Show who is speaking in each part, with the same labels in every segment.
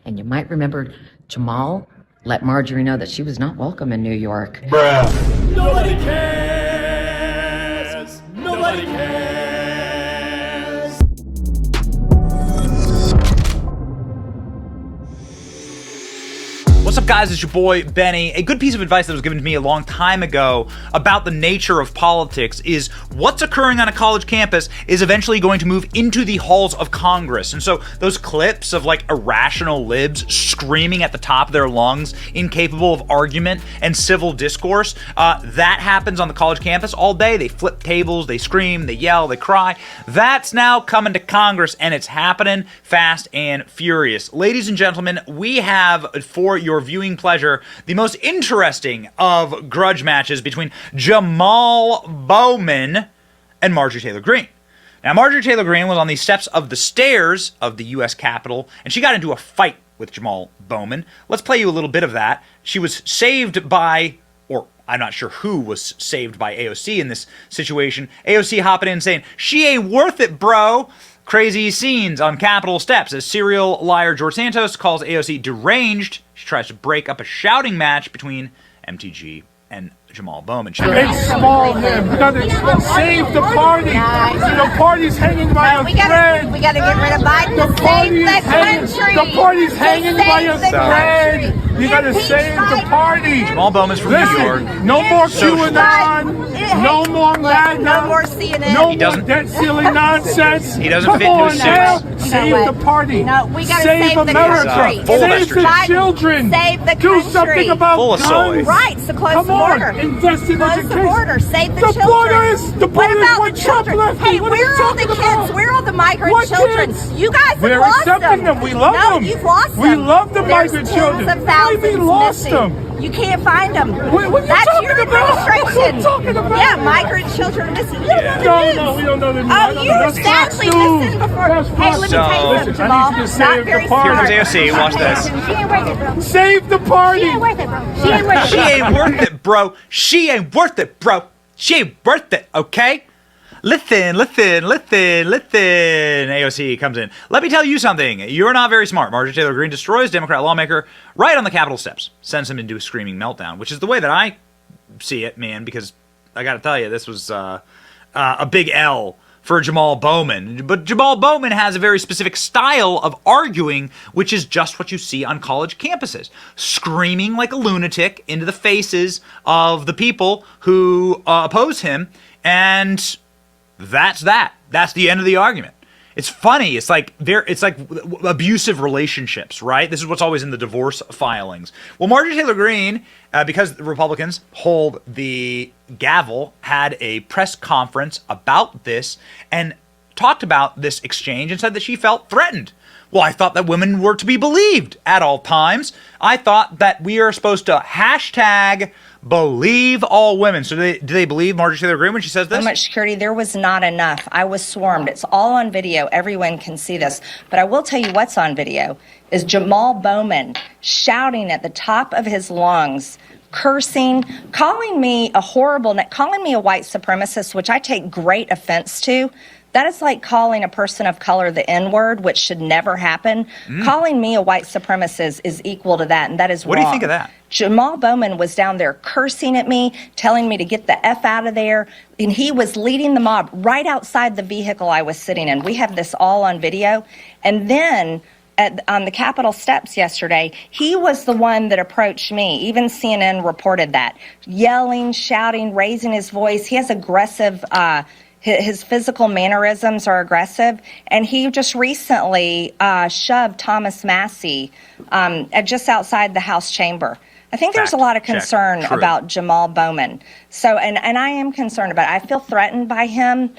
Speaker 1: And you might remember Jamal let Marjorie know that she was not welcome in New York.
Speaker 2: Bruh. Nobody cares. Nobody cares.
Speaker 3: What's up, guys? It's your boy, Benny. A good piece of advice that was given to me a long time ago about the nature of politics is what's occurring on a college campus is eventually going to move into the halls of Congress. And so those clips of like irrational libs screaming at the top of their lungs, incapable of argument and civil discourse, that happens on the college campus all day. They flip tables, they scream, they yell, they cry. That's now coming to Congress, and it's happening fast and furious. Ladies and gentlemen, we have, for your viewing pleasure, the most interesting of grudge matches between Jamal Bowman and Marjorie Taylor Greene. Now, Marjorie Taylor Greene was on the steps of the stairs of the U.S. Capitol, and she got into a fight with Jamal Bowman. Let's play you a little bit of that. She was saved by, or I'm not sure who was saved by AOC in this situation. AOC hopping in and saying, "She ain't worth it, bro." Crazy scenes on Capitol steps as serial liar George Santos calls AOC deranged. She tries to break up a shouting match between MTG and Jamal Bowman.
Speaker 4: It's small here. We gotta save the party. The party's hanging by a thread.
Speaker 5: We gotta get rid of Biden to save the country.
Speaker 4: The party's hanging by a thread. You gotta save the party.
Speaker 3: Jamal Bowman's from New York.
Speaker 4: No more QAnon. No more MAGA.
Speaker 5: No more CNN.
Speaker 4: No more debt ceiling nonsense.
Speaker 3: He doesn't fit into his suits.
Speaker 4: Save the party.
Speaker 5: No, we gotta
Speaker 4: save
Speaker 5: the
Speaker 4: America.
Speaker 5: country.
Speaker 4: Save the children.
Speaker 5: Save the country.
Speaker 4: Do something about guns.
Speaker 5: Right, so close the border.
Speaker 4: Invest in
Speaker 5: close
Speaker 4: education.
Speaker 5: The border. Save the children.
Speaker 4: The border is
Speaker 5: what
Speaker 4: what
Speaker 5: about the children? Hey, where are all the kids? Where are all the migrant children?
Speaker 4: Kids?
Speaker 5: You guys have
Speaker 4: We're
Speaker 5: lost
Speaker 4: accepting them. We love them.
Speaker 5: No, you've lost them.
Speaker 4: We love the migrant children.
Speaker 5: Tens of thousands
Speaker 4: we lost
Speaker 5: missing.
Speaker 4: them.
Speaker 5: You can't find them.
Speaker 4: What are you
Speaker 5: That's
Speaker 4: talking
Speaker 5: your
Speaker 4: about?
Speaker 5: administration.
Speaker 4: What are you talking about?
Speaker 5: Yeah, migrant children are missing. You don't know the news.
Speaker 4: No, we don't know the news.
Speaker 5: Oh, you actually listened before. Hey, let me tell you something, Jamal.
Speaker 4: I need you to save the party.
Speaker 3: Here comes AOC. Watch this.
Speaker 5: She ain't worth it, bro.
Speaker 4: Save the party.
Speaker 5: She ain't worth it, bro. She ain't worth it.
Speaker 3: She ain't worth it, bro. She ain't worth it, bro. She ain't worth it, okay? Listen. AOC comes in. Let me tell you something. You're not very smart. Marjorie Taylor Greene destroys Democrat lawmaker right on the Capitol steps. Sends him into a screaming meltdown, which is the way that I see it, man, because I got to tell you, this was a big L for Jamal Bowman. But Jamal Bowman has a very specific style of arguing, which is just what you see on college campuses. Screaming like a lunatic into the faces of the people who oppose him, and that's that. That's the end of the argument. It's funny. It's like abusive relationships, right? This is what's always in the divorce filings. Well, Marjorie Taylor Greene, because the Republicans hold the gavel, had a press conference about this and talked about this exchange and said that she felt threatened. Well, I thought that women were to be believed at all times. I thought that we are supposed to hashtag believe all women. So do they believe Marjorie Taylor Greene when she says this?
Speaker 6: So much security, there was not enough. I was swarmed. It's all on video. Everyone can see this. But I will tell you what's on video is Jamal Bowman shouting at the top of his lungs, cursing, calling me a calling me a white supremacist, which I take great offense to. That is like calling a person of color the N-word, which should never happen. Calling me a white supremacist is equal to that, and that is wrong.
Speaker 3: What do you think of that?
Speaker 6: Jamal Bowman was down there cursing at me, telling me to get the F out of there, and he was leading the mob right outside the vehicle I was sitting in. We have this all on video. And then on the Capitol steps yesterday, he was the one that approached me. Even CNN reported that. Yelling, shouting, raising his voice. He has aggressive his physical mannerisms are aggressive, and he just recently shoved Thomas Massey just outside the House chamber. I think there's a lot of concern about Jamal Bowman. So, and I am concerned about it. I feel threatened by him.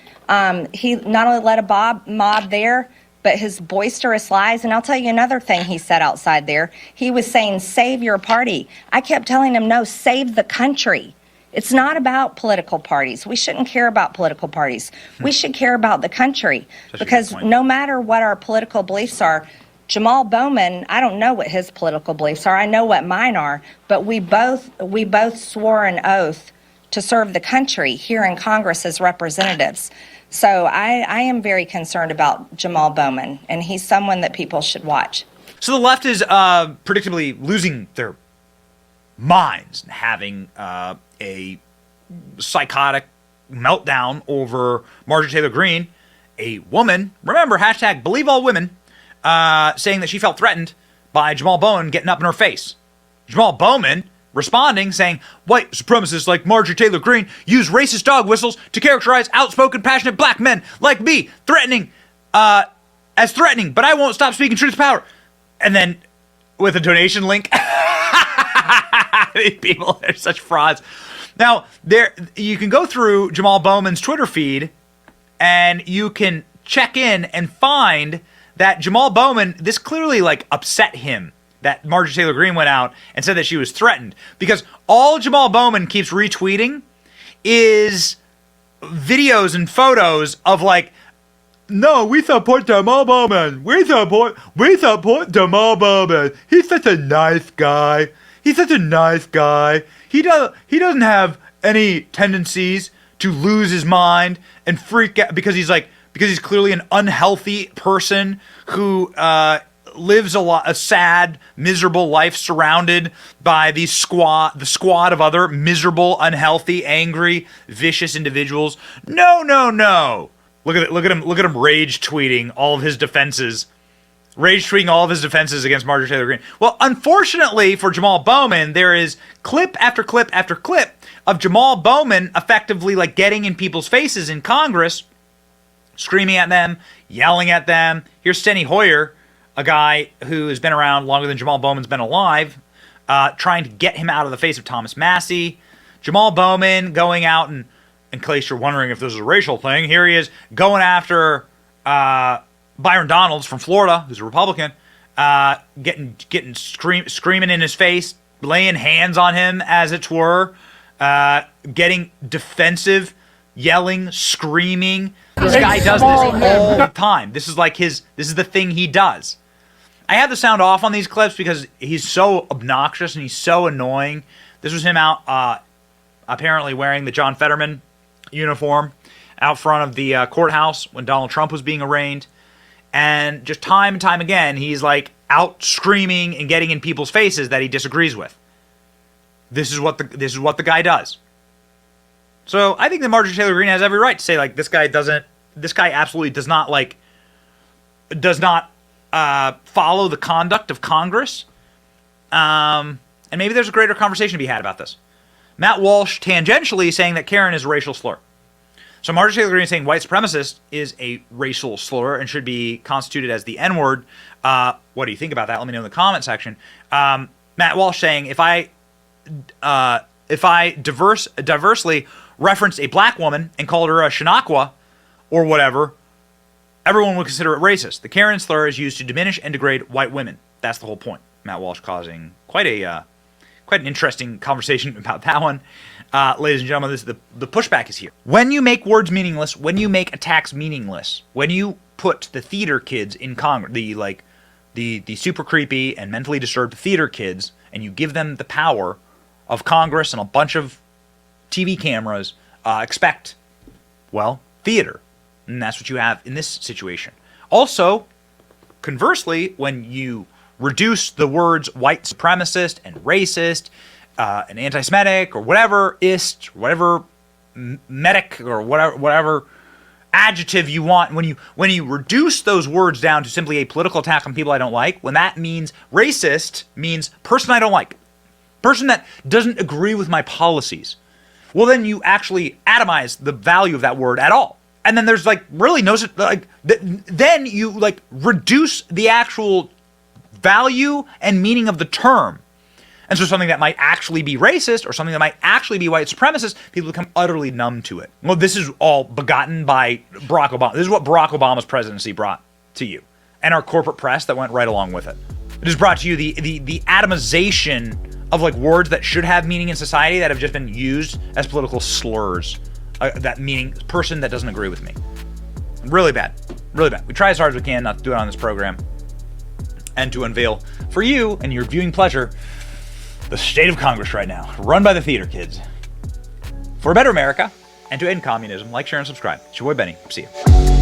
Speaker 6: He not only led a mob there, but his boisterous lies. And I'll tell you another thing he said outside there. He was saying, save your party. I kept telling him, no, save the country. It's not about political parties. We shouldn't care about political parties. We should care about the country. Because no matter what our political beliefs are, Jamal Bowman, I don't know what his political beliefs are. I know what mine are. But we both swore an oath to serve the country here in Congress as representatives. So I am very concerned about Jamal Bowman, and he's someone that people should watch.
Speaker 3: So the left is predictably losing their minds and having a psychotic meltdown over Marjorie Taylor Greene, a woman, remember, hashtag believe all women, saying that she felt threatened by Jamal Bowman getting up in her face. Jamal Bowman responding, saying, white supremacists like Marjorie Taylor Greene use racist dog whistles to characterize outspoken, passionate black men like me, as threatening, but I won't stop speaking truth to power. And then with a donation link. These people are such frauds. Now, you can go through Jamal Bowman's Twitter feed and you can check in and find that Jamal Bowman, this clearly like upset him that Marjorie Taylor Greene went out and said that she was threatened, because all Jamal Bowman keeps retweeting is videos and photos of like, no, we support Jamal Bowman. We support Jamal Bowman. He's such a nice guy. He's such a nice guy. He doesn't have any tendencies to lose his mind and freak out because he's clearly an unhealthy person who lives a sad, miserable life surrounded by the squad of other miserable, unhealthy, angry, vicious individuals. No. Look at him rage tweeting all of his defenses. Rage tweeting all of his defenses against Marjorie Taylor Greene. Well, unfortunately for Jamal Bowman, there is clip after clip after clip of Jamal Bowman effectively like getting in people's faces in Congress, screaming at them, yelling at them. Here's Steny Hoyer, a guy who has been around longer than Jamal Bowman's been alive, trying to get him out of the face of Thomas Massey. Jamal Bowman going out and in case you're wondering if this is a racial thing, here he is going after Byron Donalds from Florida, who's a Republican, screaming in his face, laying hands on him, as it were, getting defensive, yelling, screaming. This guy does this all the time. This is the thing he does. I have the sound off on these clips because he's so obnoxious and he's so annoying. This was him out apparently wearing the John Fetterman uniform out front of the courthouse when Donald Trump was being arraigned, and just time and time again he's like out screaming and getting in people's faces that he disagrees with. This is what the guy does. So I think that Marjorie Taylor Greene has every right to say like this guy absolutely does not follow the conduct of Congress, and maybe there's a greater conversation to be had about this. Matt Walsh tangentially saying that Karen is a racial slur. So Marjorie Taylor Greene saying white supremacist is a racial slur and should be constituted as the N-word. What do you think about that? Let me know in the comment section. Matt Walsh saying if I diversely referenced a black woman and called her a Shinakwa or whatever, everyone would consider it racist. The Karen slur is used to diminish and degrade white women. That's the whole point. Matt Walsh causing quite an interesting conversation about that one. Ladies and gentlemen, the pushback is here. When you make words meaningless, when you make attacks meaningless, when you put the theater kids in Congress, the super creepy and mentally disturbed theater kids, and you give them the power of Congress and a bunch of TV cameras, expect, well, theater. And that's what you have in this situation. Also, conversely, when you reduce the words white supremacist and racist and anti-Semitic or whatever medic or whatever adjective you want, when you reduce those words down to simply a political attack on people I don't like, when that means racist means person I don't like, person that doesn't agree with my policies, well then you actually atomize the value of that word at all. And then there's like really no then you like reduce the actual value and meaning of the term. And so something that might actually be racist or something that might actually be white supremacist, people become utterly numb to it. Well, this is all begotten by Barack Obama. This is what Barack Obama's presidency brought to you, and our corporate press that went right along with it. It has brought to you the atomization of like words that should have meaning in society that have just been used as political slurs. That meaning person that doesn't agree with me. Really bad. Really bad. We try as hard as we can not to do it on this program and to unveil for you and your viewing pleasure the state of Congress right now, run by the theater kids. For a better America and to end communism, like, share, and subscribe. It's your boy Benny. See you.